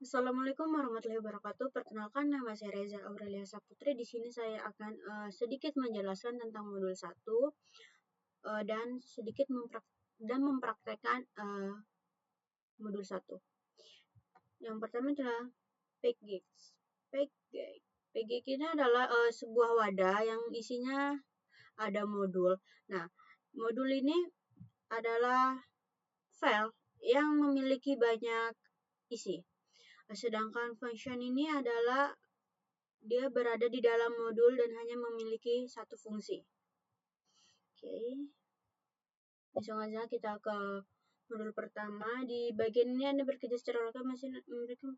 Assalamualaikum warahmatullahi wabarakatuh. Perkenalkan, nama saya Reza Aurelia Saputri. Di sini saya akan sedikit menjelaskan tentang modul 1 dan sedikit mempraktekkan modul 1. Yang pertama adalah package. Package ini adalah sebuah wadah yang isinya ada modul. Nah, modul ini adalah file yang memiliki banyak isi. Sedangkan function ini adalah dia berada di dalam modul dan hanya memiliki satu fungsi. Oke. Langsung aja kita ke modul pertama. Di bagian ini Anda bekerja secara lokal, masih mereka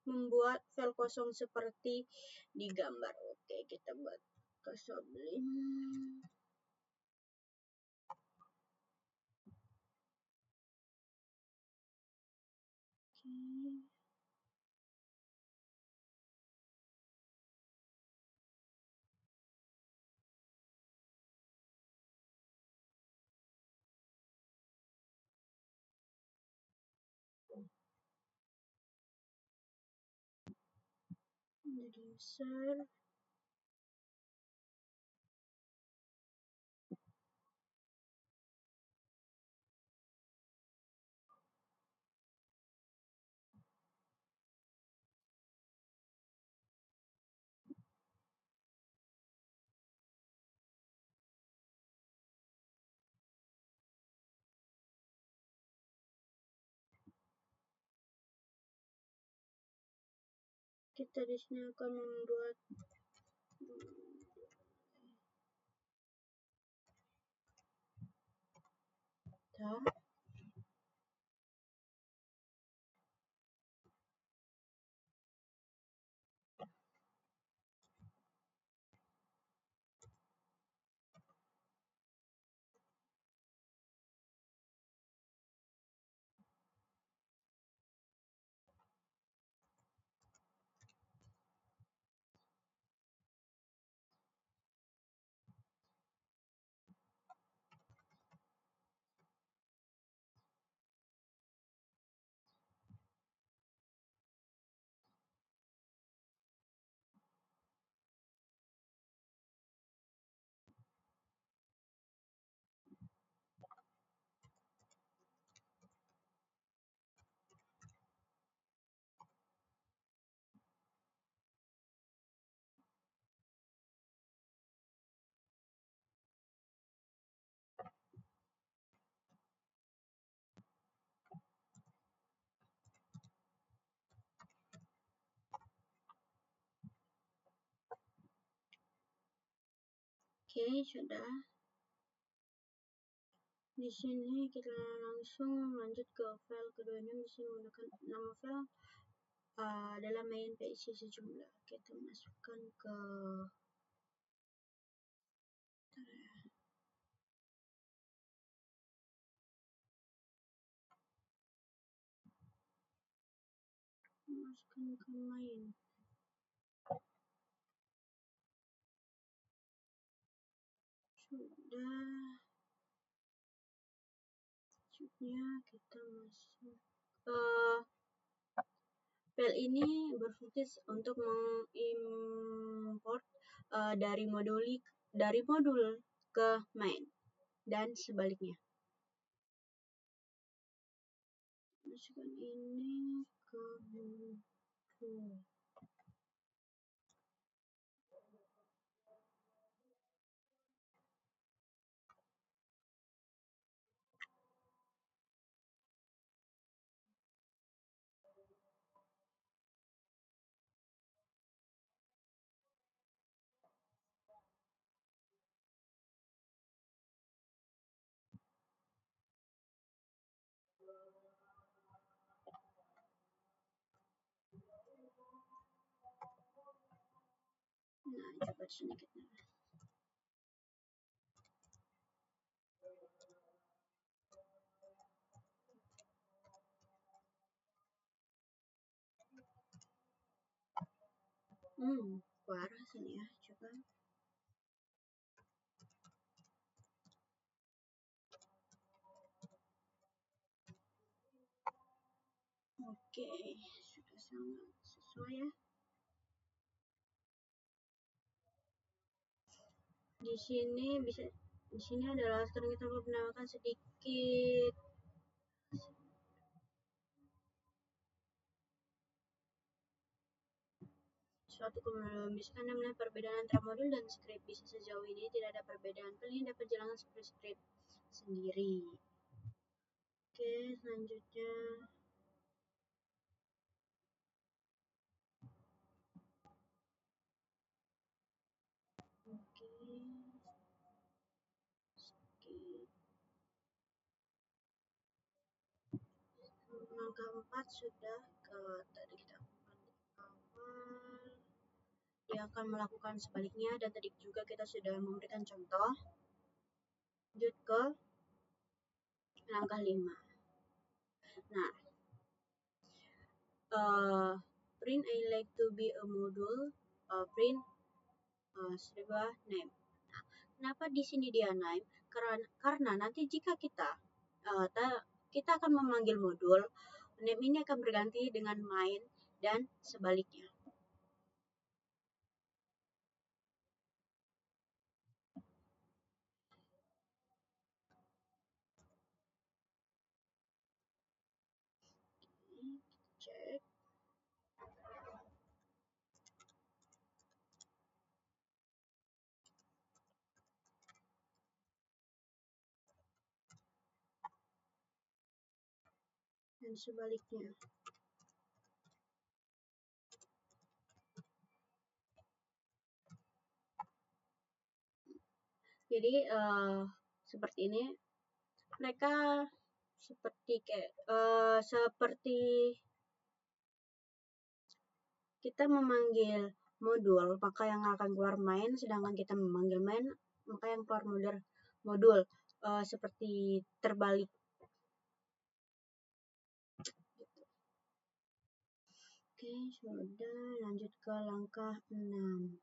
membuat file kosong seperti di gambar. Oke, kita buat ke Sublime. Oke. Jadi user. Kita di sini akan membuat Oke, sudah. Di sini kita langsung lanjut ke file keduanya. Di sini menggunakan nama file adalah main.pc sejumlah. Kita masukkan ke main. Sudah kita masuk. File ini berfungsi untuk mengimport dari modul ke main dan sebaliknya. Masukkan ini ke modul. Nah, coba sedikit. Parah sini ya, coba. Oke, sudah sangat sesuai ya. Di sini adalah sekarang kita menambahkan sedikit suatu bisa namanya perbedaan antara modul dan script. Bisa sejauh ini tidak ada perbedaan, paling dapat jalankan seperti script sendiri. Oke, selanjutnya langkah 4 sudah ke tadi kita awal. Dia akan melakukan sebaliknya dan tadi juga kita sudah memberikan contoh. Lanjut ke langkah 5. Nah, print I like to be a module, print name. Nah, kenapa di sini dia name? Karena nanti jika kita akan memanggil modul, name ini akan berganti dengan main dan sebaliknya. Cek. Dan sebaliknya. Jadi seperti ini, mereka seperti kita memanggil modul, maka yang akan keluar main, sedangkan kita memanggil main, maka yang keluar modul seperti terbalik. Oke, sudah. Lanjut ke langkah 6.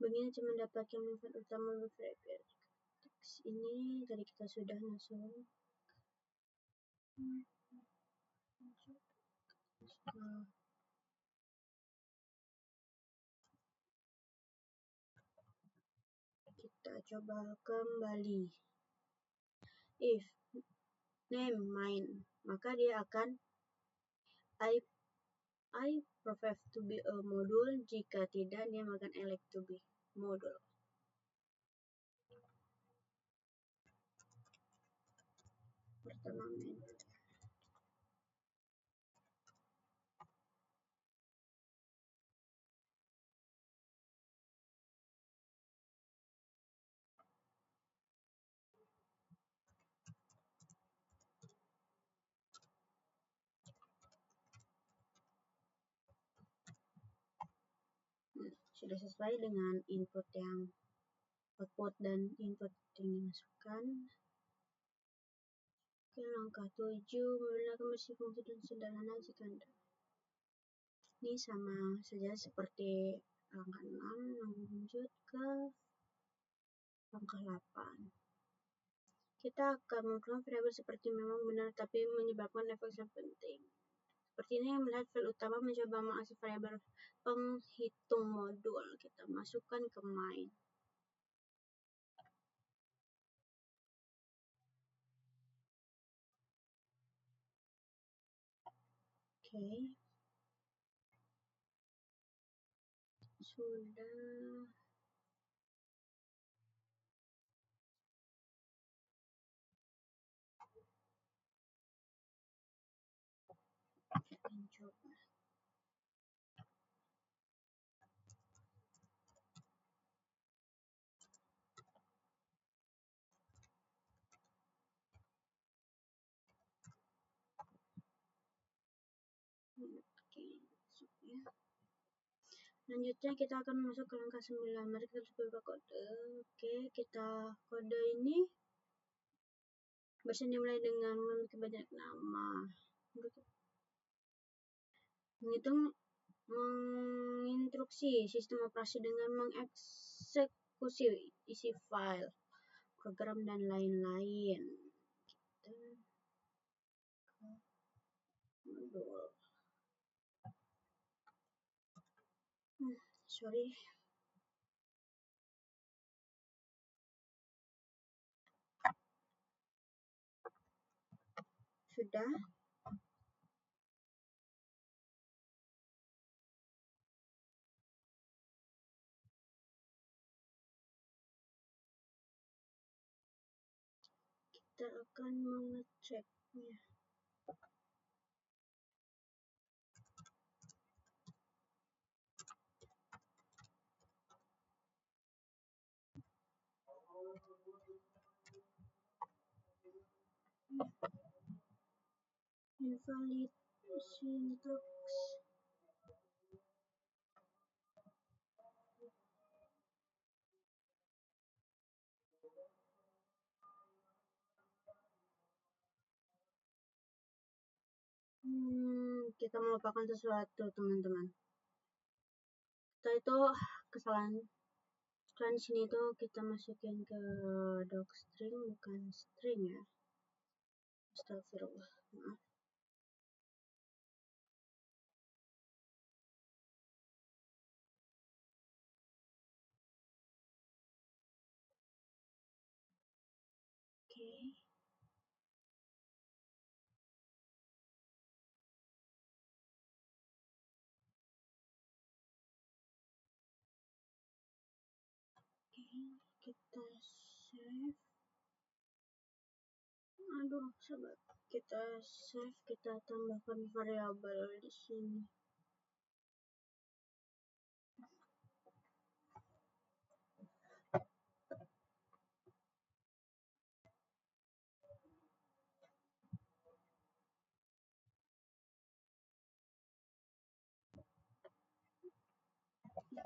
Begini cuma mendapatkan manfaat utama behavior. Teks ini tadi kita sudah masuk. Kita coba kembali. If name main, maka dia akan I prefer to be a module. Jika tidak, dia akan elect to be module. Pertama main. Sudah sesuai dengan output dan input yang dimasukkan. Oke, langkah 7 menggunakan mesin fungsi dan sederhana jika Anda. Ini sama saja seperti langkah 6. Lanjut ke langkah 8. Kita akan menggunakan variabel seperti memang benar tapi menyebabkan efek yang penting. Seperti ini melihat file utama mencoba mengakses variabel penghitung modul. Kita masukkan ke main. Oke. Sudah. Kita coba. Oke, masuk ya. Selanjutnya kita akan masuk ke langkah 9. Mari kita coba kode. Oke, kita kode ini bisa dimulai dengan memiliki banyak nama. Menginstruksi sistem operasi dengan mengeksekusi isi file, program, dan lain-lain. Kita modul. sorry. Sudah. Kita akan mengeceknya. Invalid syntax. Kita melupakan sesuatu, teman-teman. Kita itu kesalahan di sini itu kita masukin ke docstring bukan string ya. Astagfirullah, maaf. Oke. Kita save. Aduh, sahabat. Kita save, kita tambahkan variabel di sini.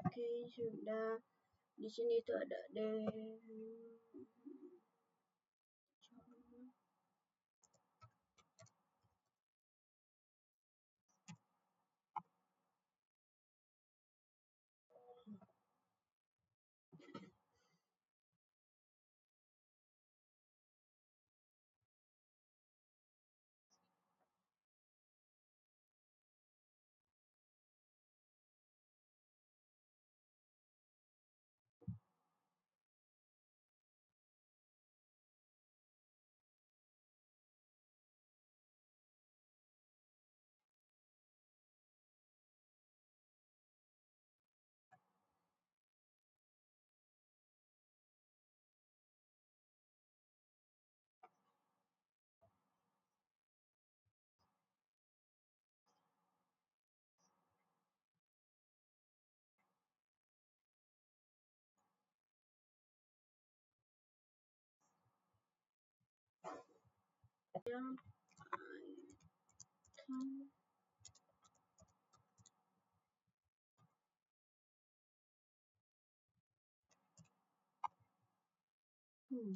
Oke, sudah. Di sini itu ada yang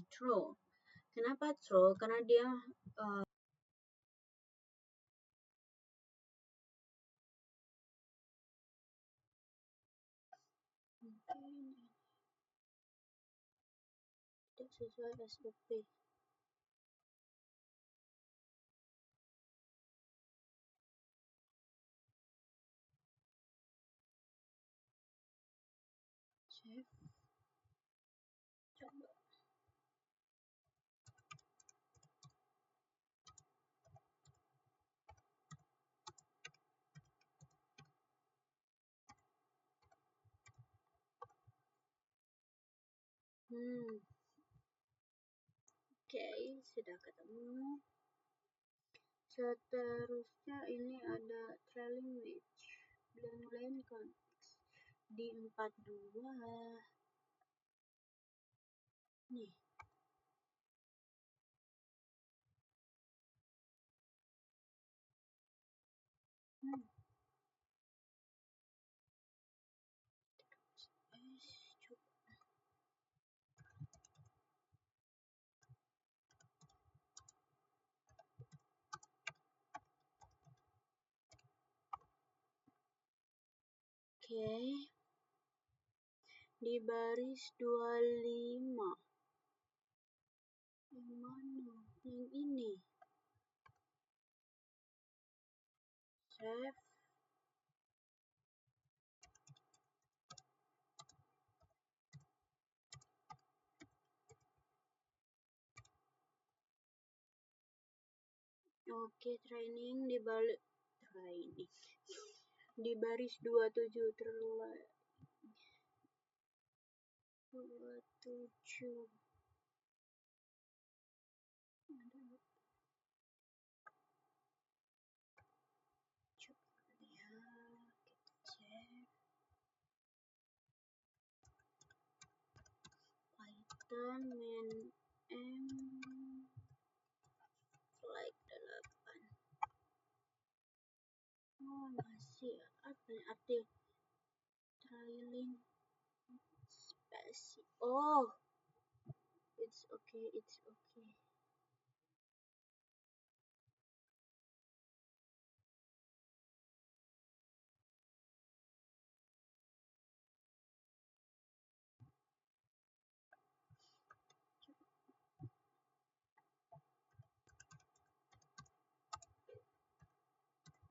true. Kenapa true? Karena dia tidak sesuai SOP. Save. Coba. Oke, sudah ketemu. Seterusnya ini ada trailing wedge, blend line context di 42. Nih. Oke. Di baris 25. Yang mana? Yang ini. Save. Oke, training di balik training di baris 27 terluar 27 ada coba ya kita cek Python main m flight 8. Oh masih apa ya arti trailing spasi. Oh it's okay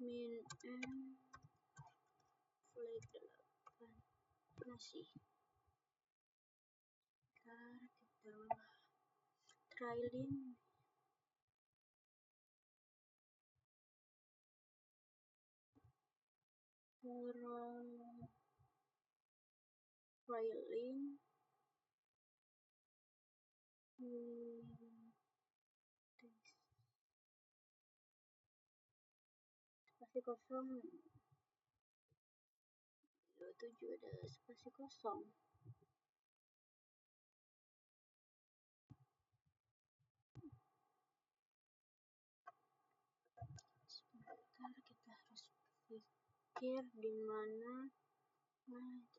min m flight 8 masih kita trailing trailing spasi kosong 27 ada spasi kosong. Sebentar kita harus pikir di mana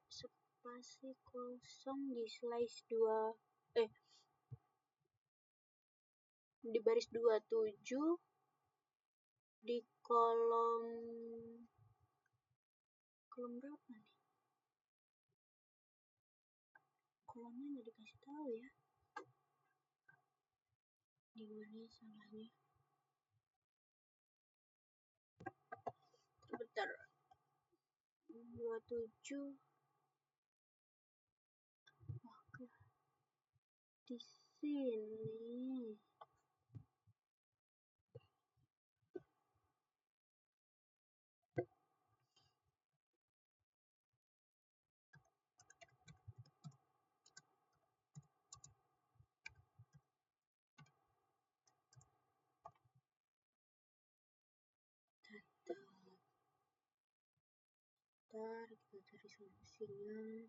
spasi kosong di slice 2 di baris 27 di kolom berapa nih? Kolomnya nggak dikasih tahu ya. Di mana salahnya? Bentar. 27 Oke. Di sini. Ntar kita cari solusinya.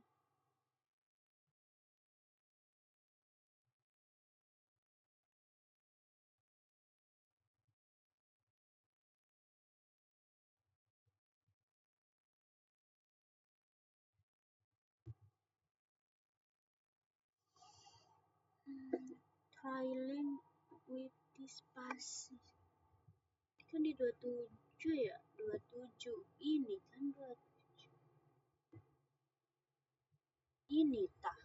Trailing with spasi kan di 27 ya 27 ini kan 27 ini tah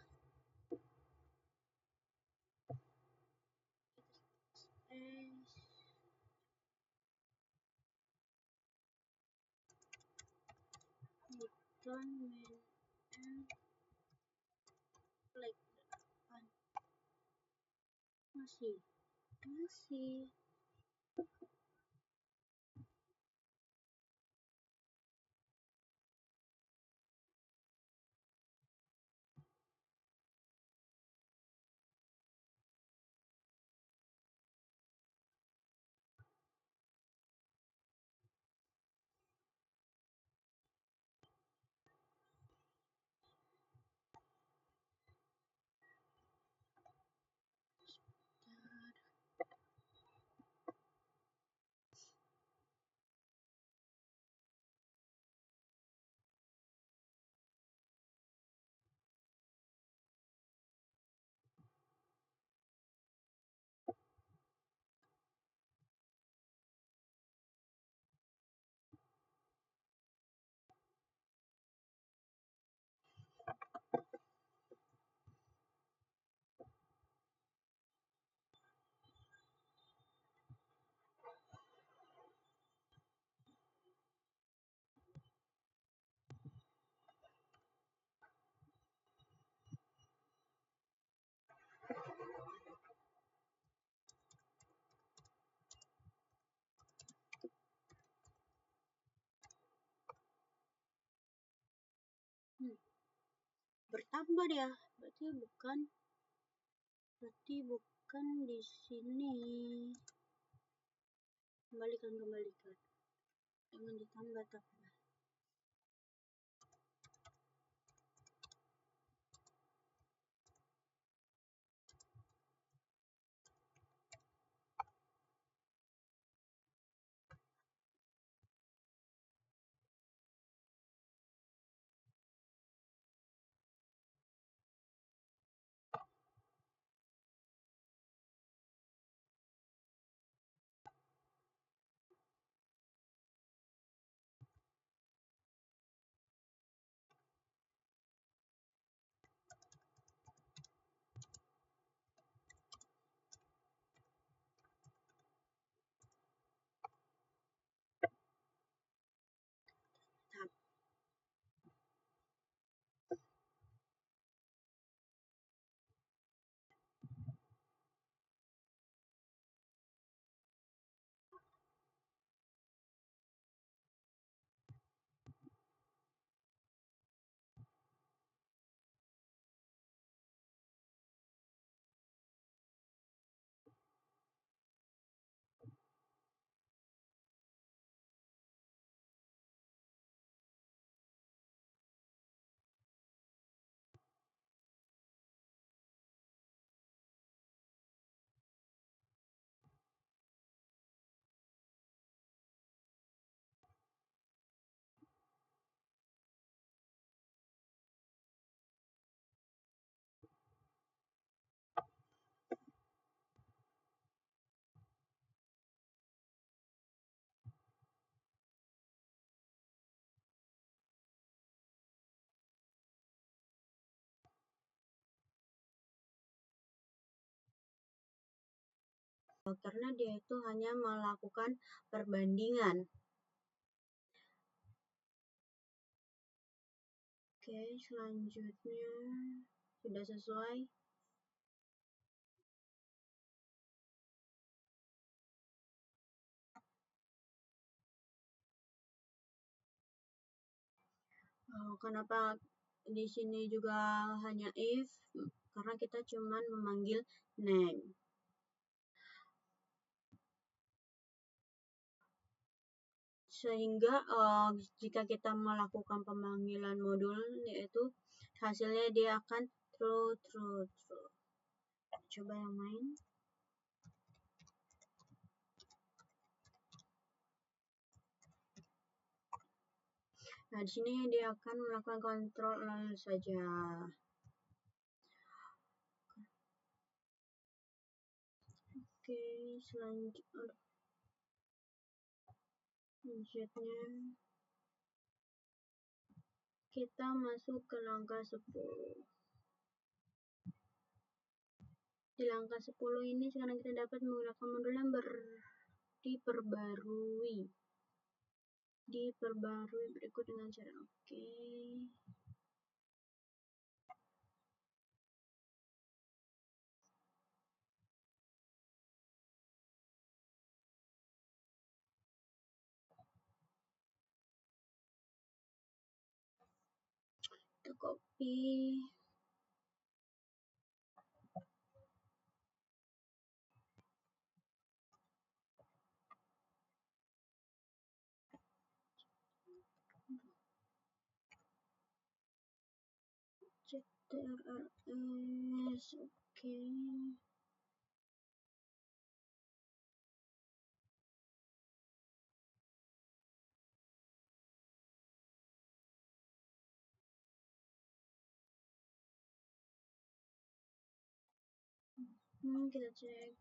Python main flag 8 masih tambah dia. Berarti bukan di sini. Kembalikan. Jangan ditambah tapi. Karena dia itu hanya melakukan perbandingan. Oke, selanjutnya sudah sesuai. Kenapa di sini juga hanya if? Karena kita cuman memanggil name. Sehingga jika kita melakukan pemanggilan modul, yaitu hasilnya dia akan true. Coba yang main. Nah, di sini dia akan melakukan kontrol lalu saja. Oke, selanjutnya kita masuk ke langkah 10. Di langkah 10 ini sekarang kita dapat menggunakan modul yang diperbarui berikut dengan cara oke. Kita copy. CTRLS, oke. Kita cek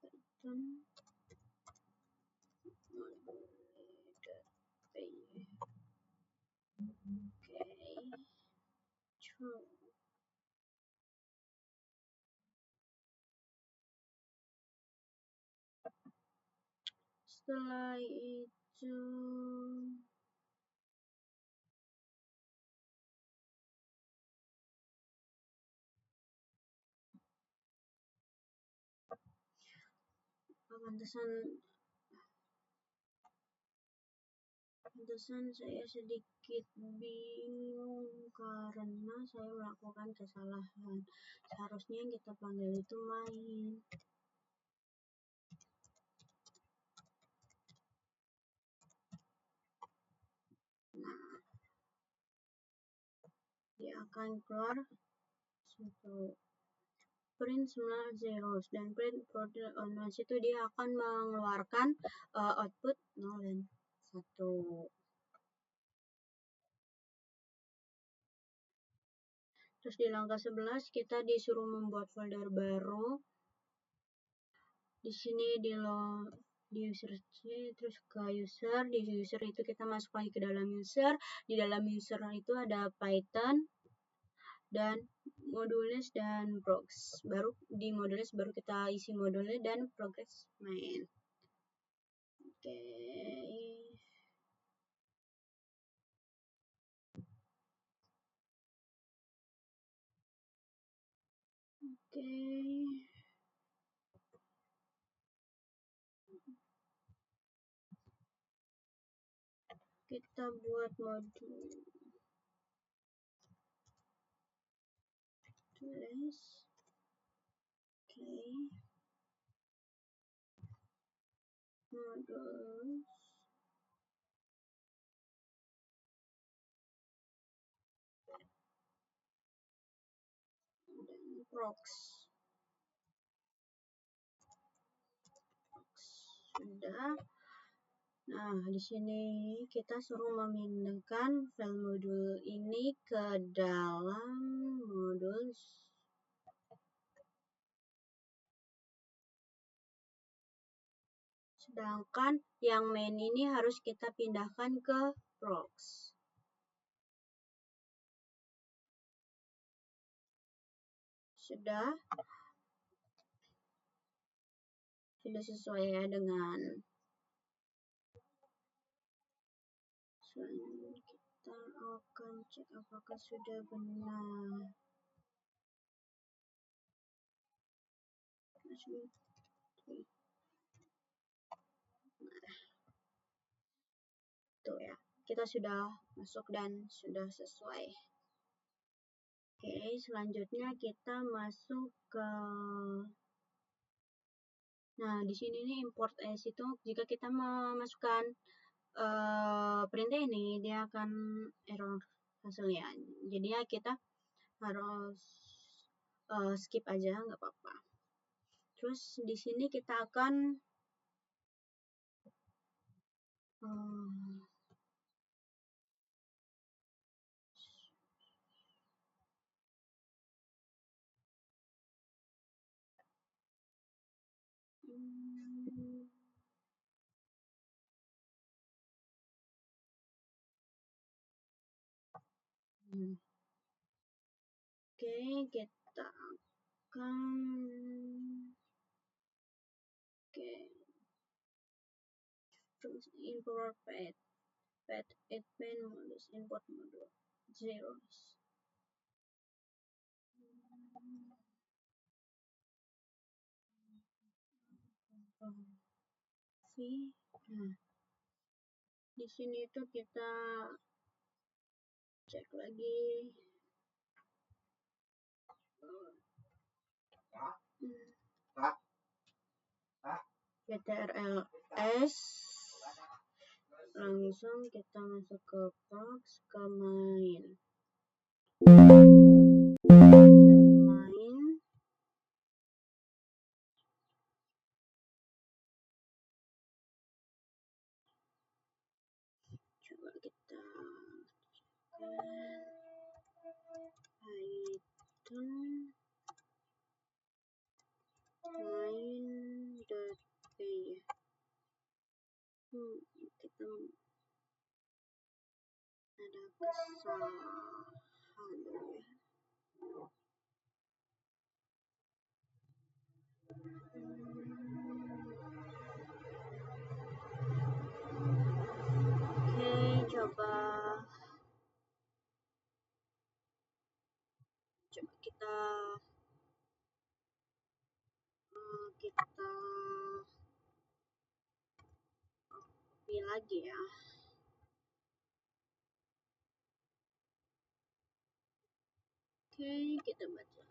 Python true. Setelah itu pantesan Pantesan saya sedikit bingung karena saya melakukan kesalahan. Seharusnya yang kita panggil itu main. Nah, dia akan keluar satu print 9 zeros dan print product on one, itu dia akan mengeluarkan output 0 dan 1. Terus di langkah 11 kita disuruh membuat folder baru. Di sini di user terus ke user, di user itu kita masuk lagi ke dalam user. Di dalam user itu ada Python dan modules dan progs. Baru di modules baru kita isi modulnya dan progress main. Oke. Oke. Kita buat modul tulis. Oke. Modul dan progs. Sudah. Nah, di sini kita suruh memindahkan file modul ini ke dalam modul. Sedangkan yang main ini harus kita pindahkan ke progs. Sudah sesuai ya dengan selanjutnya kita akan cek apakah sudah benar. Tuh ya, kita sudah masuk dan sudah sesuai. Oke, selanjutnya kita masuk ke, nah di sini nih import as itu jika kita memasukkan perintah ini dia akan error hasilnya. Jadi ya kita harus skip aja, nggak apa-apa. Terus di sini kita akan oke, kita akan terus import path admin modus import modul zeros. Nah, di sini tuh kita cek lagi ctrls, langsung kita masuk ke progs, ke main. Coba kita Python main.py. Kita ada kesalahan ya. Oke, coba kita copy lagi ya. Oke, kita baca.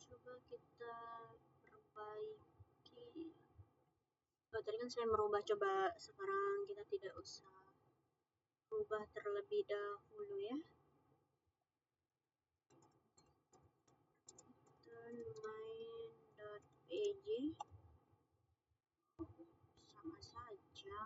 Coba kita perbaiki. Oh, tadi kan saya merubah, coba sekarang kita tidak usah rubah terlebih dahulu ya. main.pj sama saja.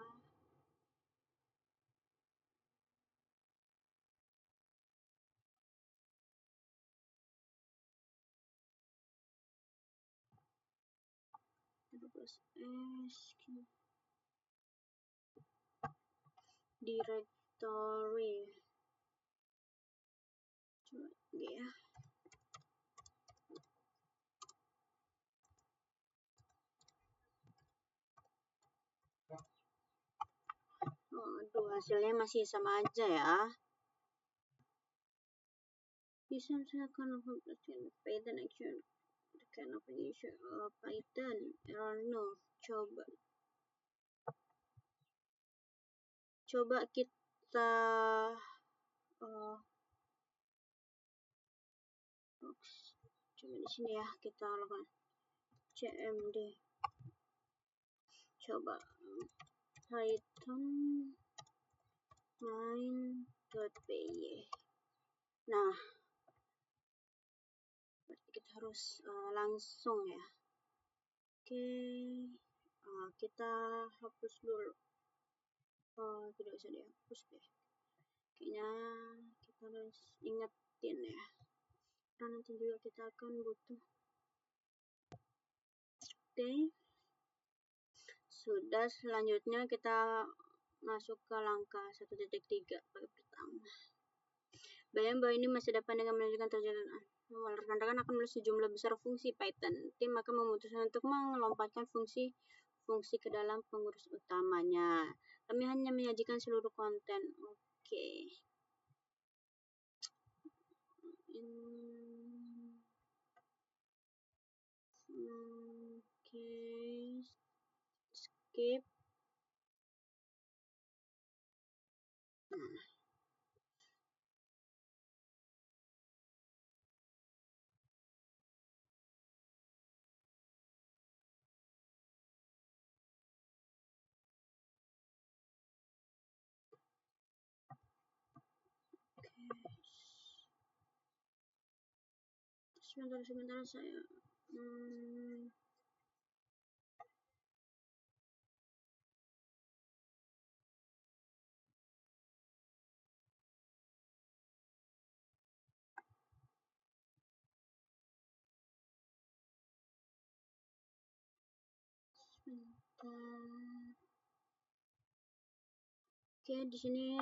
Terus directory. Coba ya. Aduh, hasilnya masih sama aja ya. Bisa misalkan Python action, kind of action, Python error no. Coba kita coba di sini ya, kita lakukan cmd. Coba Python main.py. Nah, berarti kita harus langsung ya. Oke, kita hapus dulu. Tidak usah dihapus deh. Kayaknya kita harus ingetin ya. Karena nanti juga kita akan butuh. Oke. Sudah, selanjutnya kita masuk ke langkah 1.3 pertama. Bayang bahwa ini masa depan dengan menunjukkan terjadian awal. Rekan-rekan akan menulis sejumlah besar fungsi Python. Tim akan memutuskan untuk melompatkan fungsi ke dalam pengurus utamanya. Kami hanya menyajikan seluruh konten. Oke. Skip. Sebentar saya Oke, di sini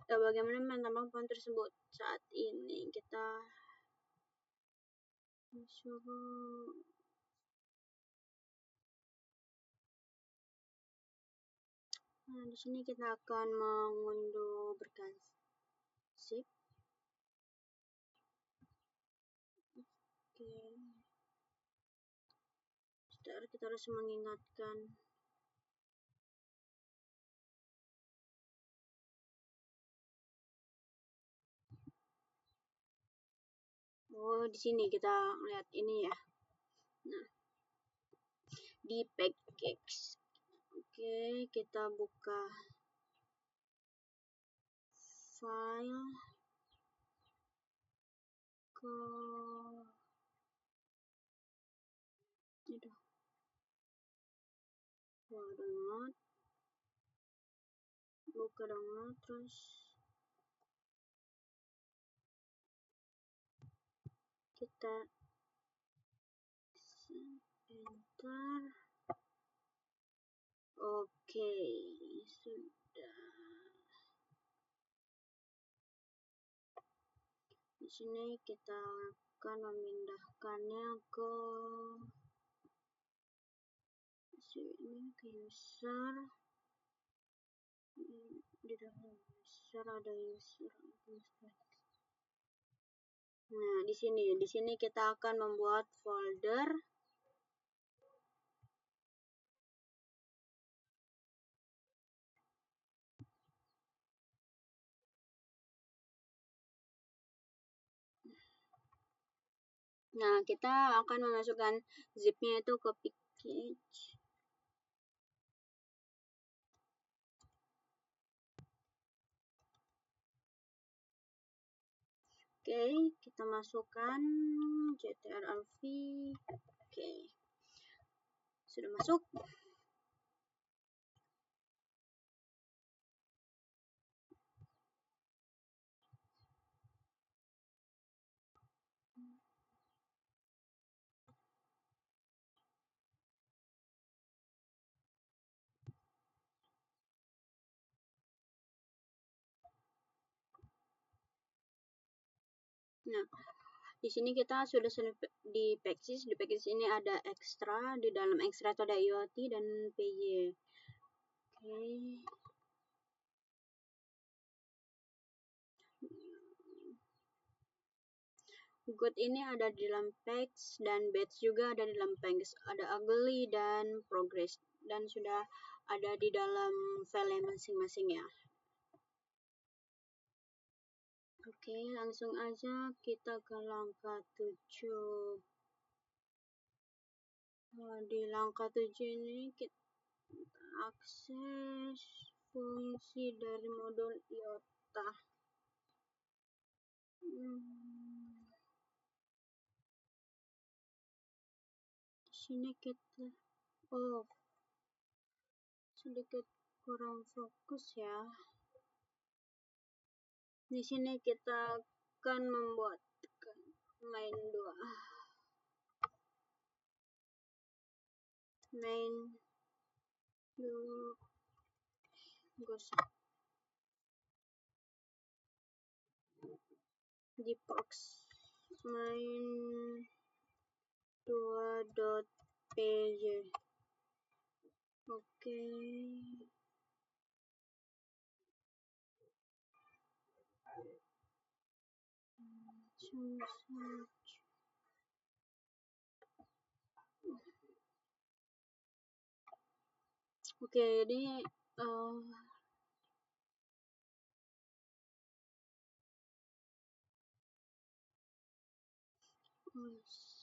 bagaimana menambah pohon tersebut. Saat ini kita suruh di sini kita akan mengunduh berkas zip. Oke. Setelah kita harus mengingatkan di sini kita lihat ini ya. Nah, di package. Oke, kita buka file ke download, buka download, terus kita enter. Oke, sudah. Di sini kita akan memindahkannya ke sini, ke user. Di dalam user ada user. Nah, di sini kita akan membuat folder Nah, kita akan memasukkan zip-nya itu ke package. Oke, kita masukkan JTRLV. Oke, sudah masuk. Nah, di sini kita sudah di package ini ada ekstra, di dalam ekstra itu ada IoT dan PY. Oke. Good ini ada di dalam packs dan batch juga ada di dalam packs. Ada ugly dan progress dan sudah ada di dalam file masing-masing ya. Oke, langsung aja kita ke langkah 7. Di langkah 7 ini kita akses fungsi dari modul IOTA. Di sini kita sedikit kurang fokus ya. Di sini kita akan membuat main 2. Main dulu gosok di prox main 2.py. Oke. Oke, ini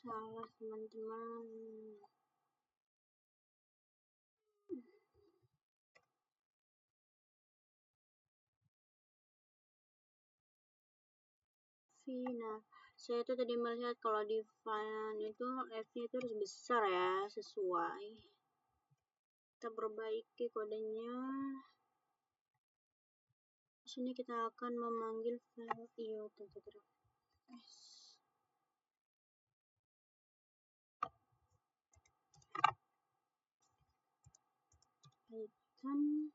salah teman-teman. Nah, saya tuh tadi melihat kalau di file itu F-nya itu harus besar ya, sesuai. Kita perbaiki kodenya. Di sini kita akan memanggil file IoT. Python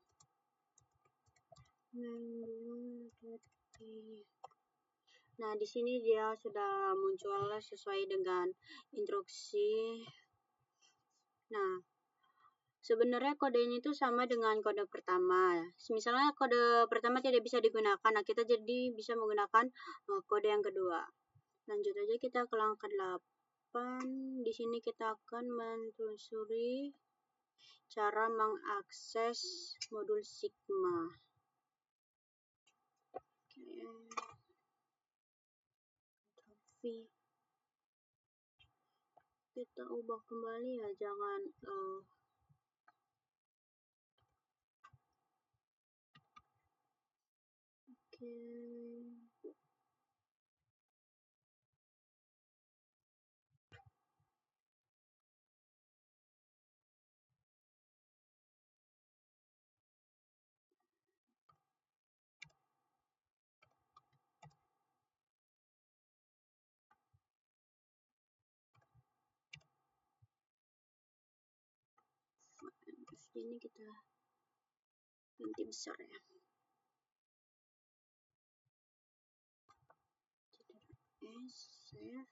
main2.py. Nah, di sini dia sudah muncul sesuai dengan instruksi. Nah, sebenarnya kodenya itu sama dengan kode pertama. Misalnya kode pertama tidak bisa digunakan, nah kita jadi bisa menggunakan kode yang kedua. Lanjut aja kita ke langkah 8. Di sini kita akan menelusuri cara mengakses modul Sigma. Oke. Kita ubah kembali ya, jangan oke. Ini kita ganti besar ya. Save.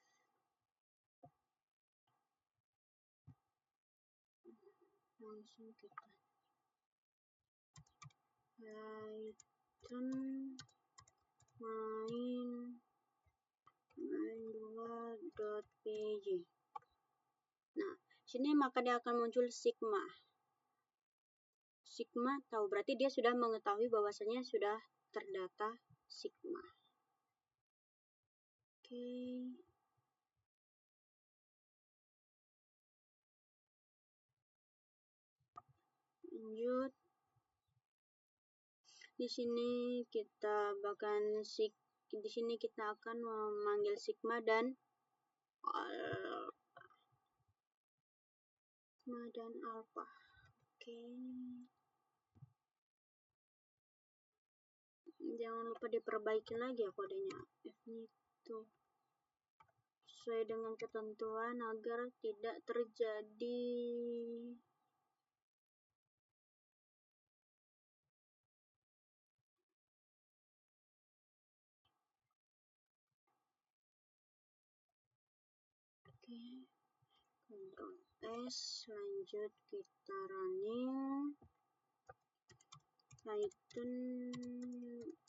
Langsung kita Python main2.py. Nah, sini maka dia akan muncul Sigma. Sigma tahu berarti dia sudah mengetahui bahwasanya sudah terdata Sigma. Oke. Lanjut. Di sini kita akan memanggil sigma dan alpha. Oke. Jangan lupa diperbaiki lagi ya kodenya. F-nya itu sesuai dengan ketentuan agar tidak terjadi Ctrl S, lanjut kita running Python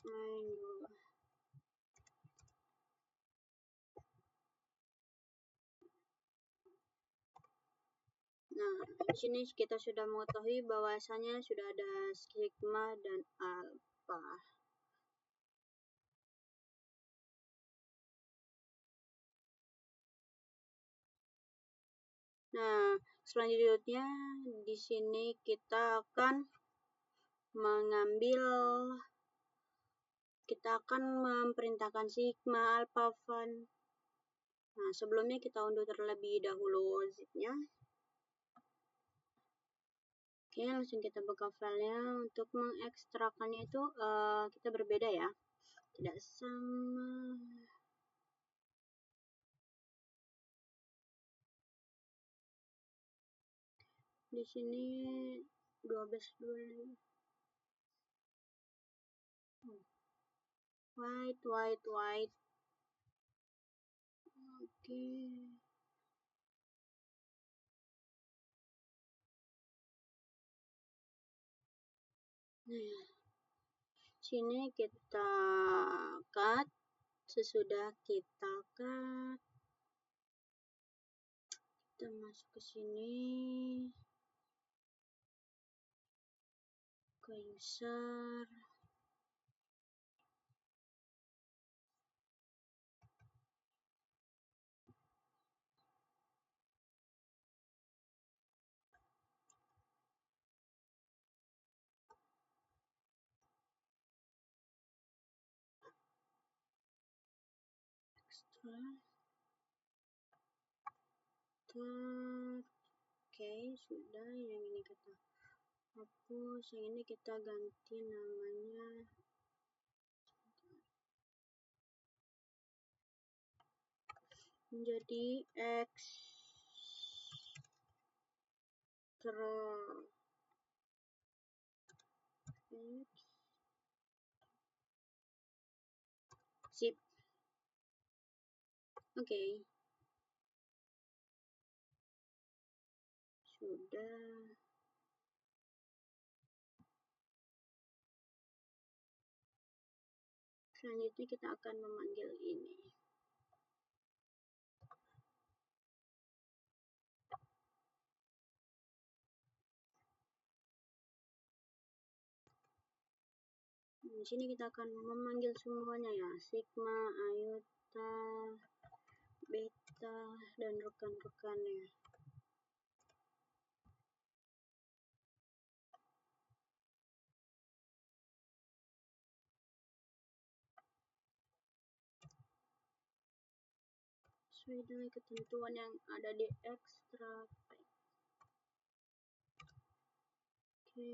main dulu. Nah, di sini kita sudah mengetahui bahwasanya sudah ada sigma dan alpha. Nah, selanjutnya di sini kita akan memerintahkan sigma, alpha, van. Nah, sebelumnya kita unduh terlebih dahulu zipnya. Oke, langsung kita buka filenya. Untuk mengekstrakannya itu kita berbeda ya, tidak sama. Di sini 12 dulu. White. Oke. Nah, sini kita cut. Sesudah kita cut, kita masuk ke sini, ke user. Oke, sudah. Yang ini kita hapus, yang ini kita ganti namanya menjadi zip. Oke. Sudah. Selanjutnya kita akan memanggil ini. Di sini kita akan memanggil semuanya ya, sigma, iota, beta, dan rekan-rekannya. Sesuai dengan ketentuan yang ada di extract. Oke.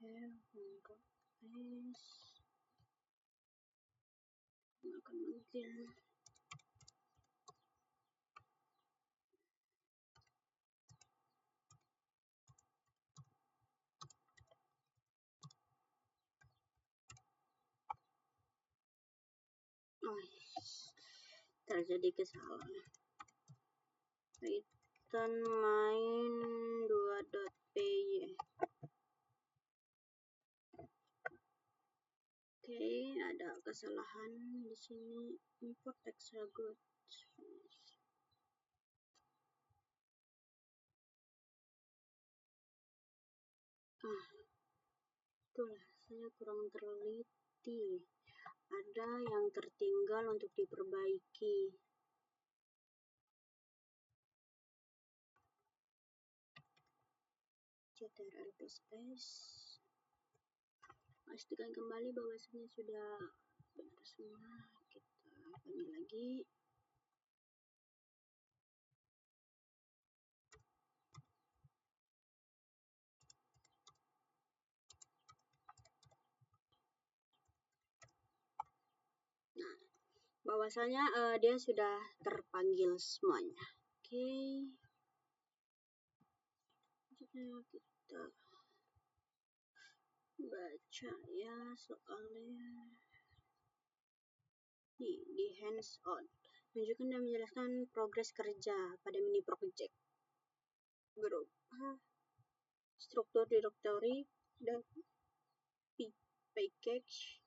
Ctrl S. Akan manggil terjadi kesalahan. Python main 2.py. Oke, ada kesalahan di sini. Import extra goods. Itulah, saya kurang teliti. ada yang tertinggal untuk diperbaiki. Ctrl plus S. Pastikan kembali bahwasanya sudah benar semua. Kita panggil lagi. Nah, bahwasanya dia sudah terpanggil semuanya. Oke. Kita baca ya soalnya. Di hands on. Menunjukkan dan menjelaskan progres kerja pada mini project. Berupa struktur directory dan package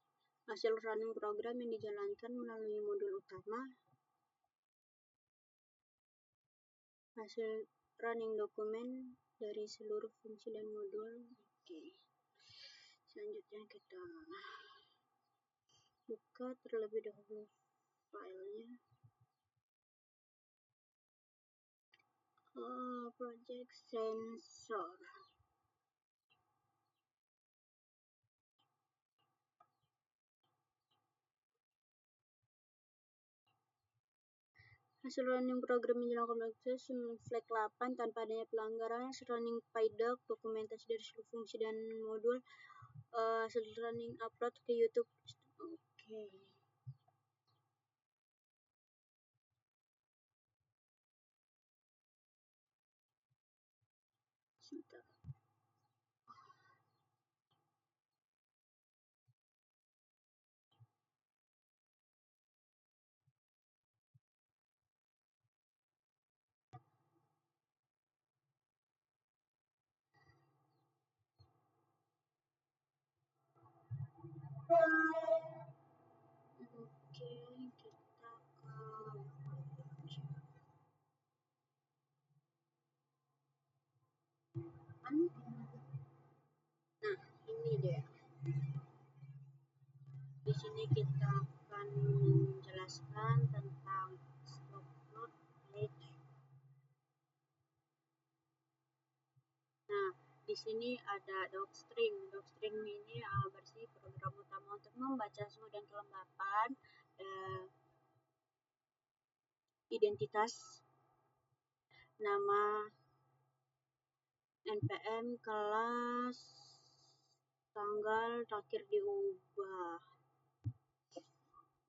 hasil running program yang dijalankan melalui modul utama, hasil running dokumen dari seluruh fungsi dan modul. Oke. Selanjutnya kita buka terlebih dahulu filenya. Project sensor. Hasil running program menjelang kompleks flag 8 tanpa adanya pelanggaran. Hasil running PyDoc, dokumentasi dari seluruh fungsi dan modul. Hasil running upload ke YouTube. Oke. Sebentar. Oke, kita nah, ini dia. Di sini kita akan menjelaskan tentang struktur page. Nah, di sini ada docstring. Docstring ini bersih program utama untuk membaca suhu dan kelembapan, identitas, nama, npm, kelas, tanggal, terakhir diubah.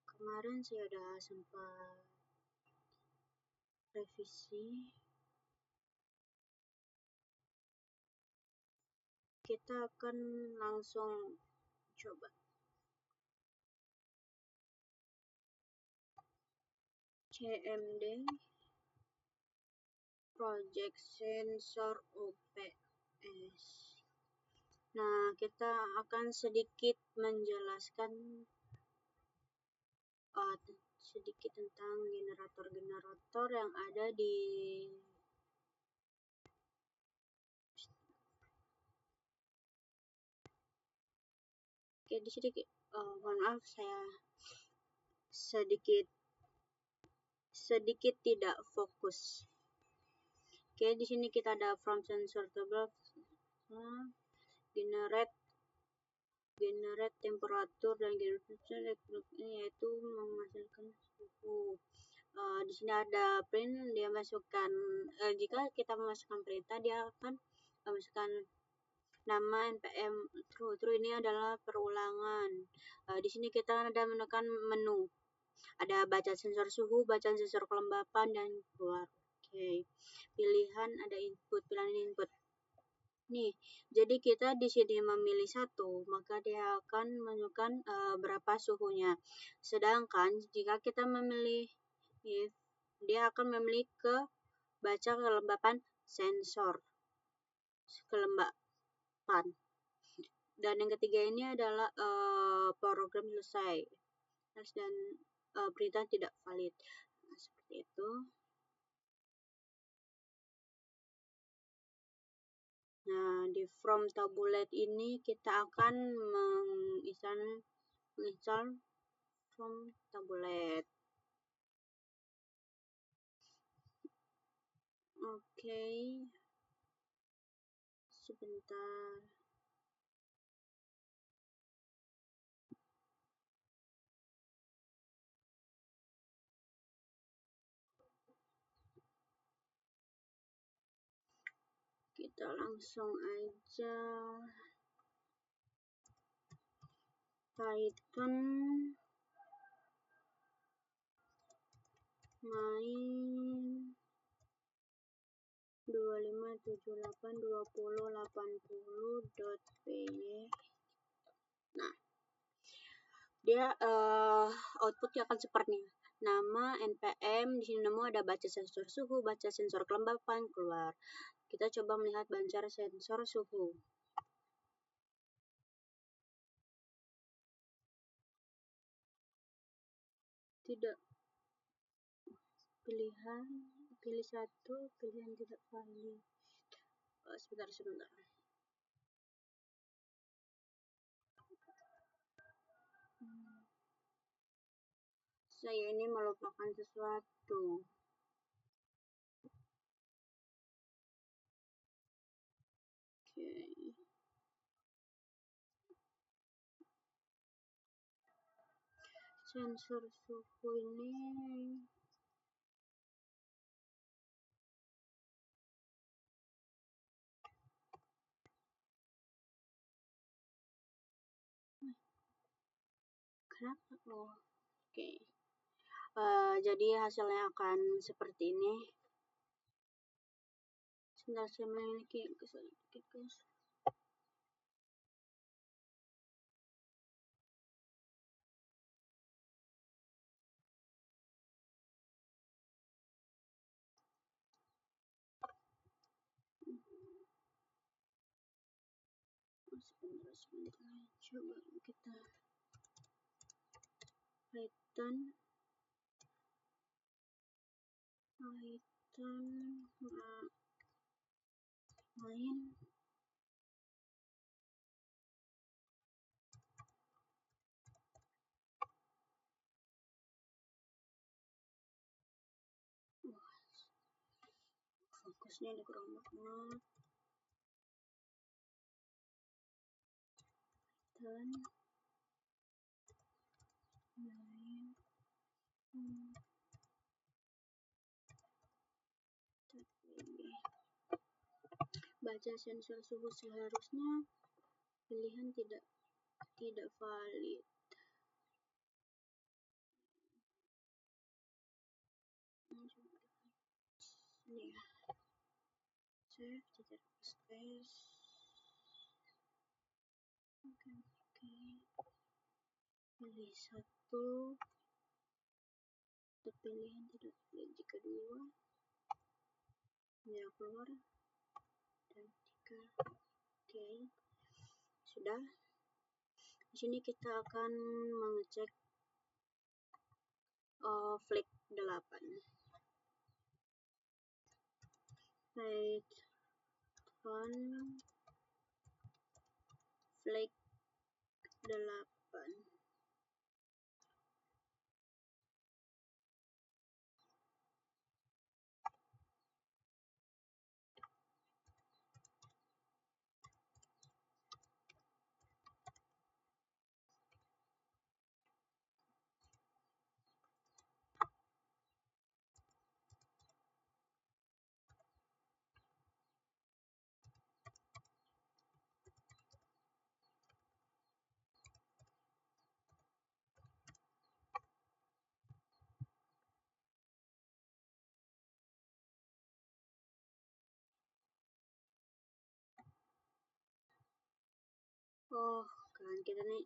Kemarin saya udah sempat revisi. Kita akan langsung coba. CMD Project Sensor OPS. Nah, kita akan sedikit menjelaskan sedikit tentang generator-generator yang ada di di sini. Mohon maaf, saya sedikit tidak fokus. Oke, di sini kita ada from sensor table, generate temperatur dan generate yaitu menghasilkan suhu. Di sini ada print, dia masukkan jika kita memasukkan perintah dia akan memasukkan nama npm true ini adalah perulangan. Di sini kita ada menekan menu. Ada baca sensor suhu, bacaan sensor kelembapan dan keluar. Oke. Pilihan ada pilihan input. Nih, jadi kita di sini memilih satu, maka dia akan menunjukkan berapa suhunya. Sedangkan jika kita memilih if, dia akan memilih ke baca kelembapan sensor kelembapan. Dan yang ketiga ini adalah program selesai dan perintah tidak valid. Nah, seperti itu. Nah, di from tabulate ini kita akan menginstall form tabulate. Oke, sebentar. Kita langsung aja Python main 25782080.py. Nah, dia outputnya akan seperti ini. Nama, npm, di sini nemu ada baca sensor suhu, baca sensor kelembapan, keluar. Kita coba melihat baca sensor suhu. Tidak pilihan, pilih satu, pilihan tidak valid. Sebentar. Saya ini melupakan sesuatu. Oke. Sensor suhu ini kenapa? Oh, oke. Jadi hasilnya akan seperti ini. Sebentar, saya memiliki sedikit guys. Sebentar. Coba kita Python main fokusnya ada kurang banget. Dan main baca sensor suhu seharusnya pilihan tidak valid. Ini ya. Save, tidak space. Oke. Pilih satu. Pilihan tidak valid jika dua. Ya, keluar. Dan tiga. Oke. Sudah. Di sini kita akan mengecek flag 8. Python flag 8. Oh, kan kita nih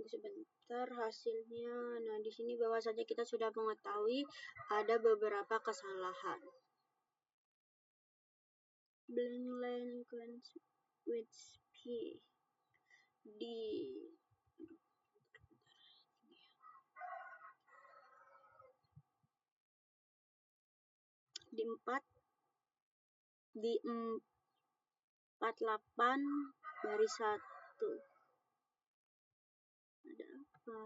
sebentar hasilnya. Nah, di sini bahwasanya kita sudah mengetahui ada beberapa kesalahan. Blank line with P di 4 di 48 baris 1. Ada apa?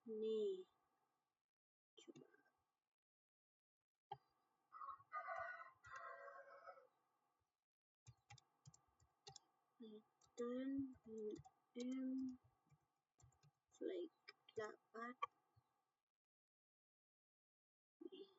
Nih. Coba. Python min flag 8. Nih.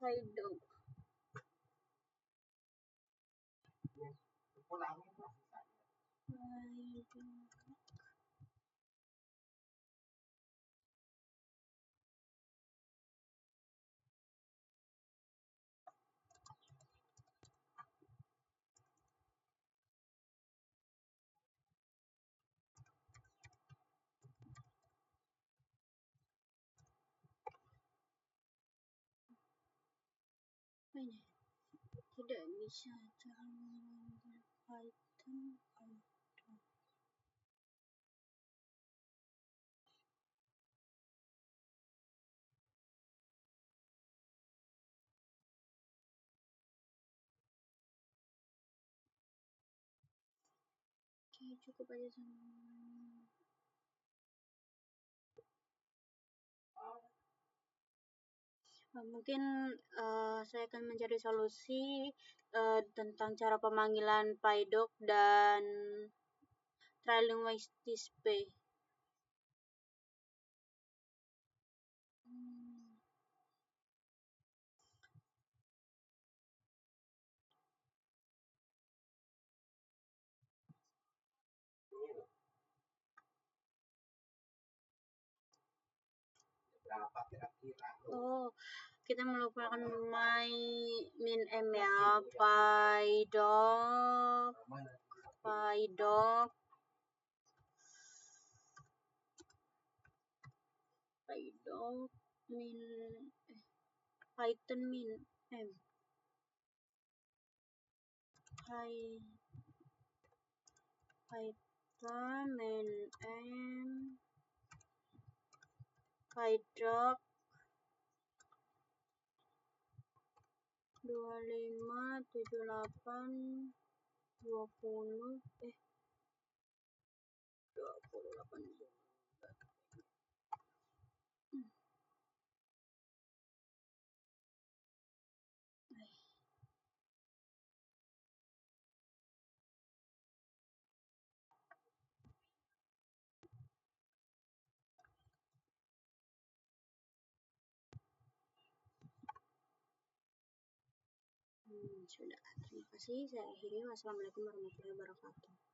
Python. Ini tidak bisa cara menggunakan Python. Oke, cukup aja sama. Mungkin saya akan mencari solusi tentang cara pemanggilan pydoc dan trailing wise display. Oh, kita melupakan my min m ya. pydoc min Python min m Python min m pydoc 2578 20 sudah. Terima kasih. Saya akhiri. Wassalamualaikum warahmatullahi wabarakatuh.